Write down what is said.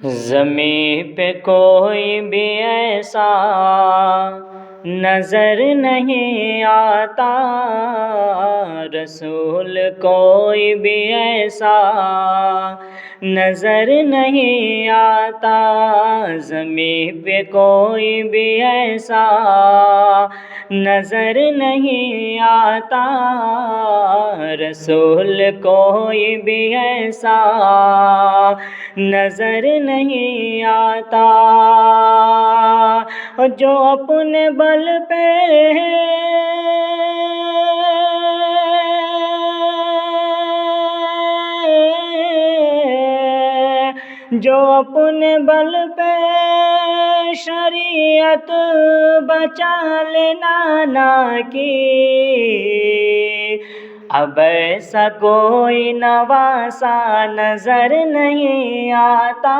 زمیں پہ کوئی بھی ایسا نظر نہیں آتا، رسول کوئی بھی ایسا نظر نہیں آتا، زمیں پہ کوئی بھی ایسا نظر نہیں آتا، رسول کوئی بھی ایسا نظر نہیں آتا، جو اپنے بل پہ جو اپنے بل پہ شریعت بچا لینا نہ کی، اب ایسا کوئی نواسا نظر نہیں آتا،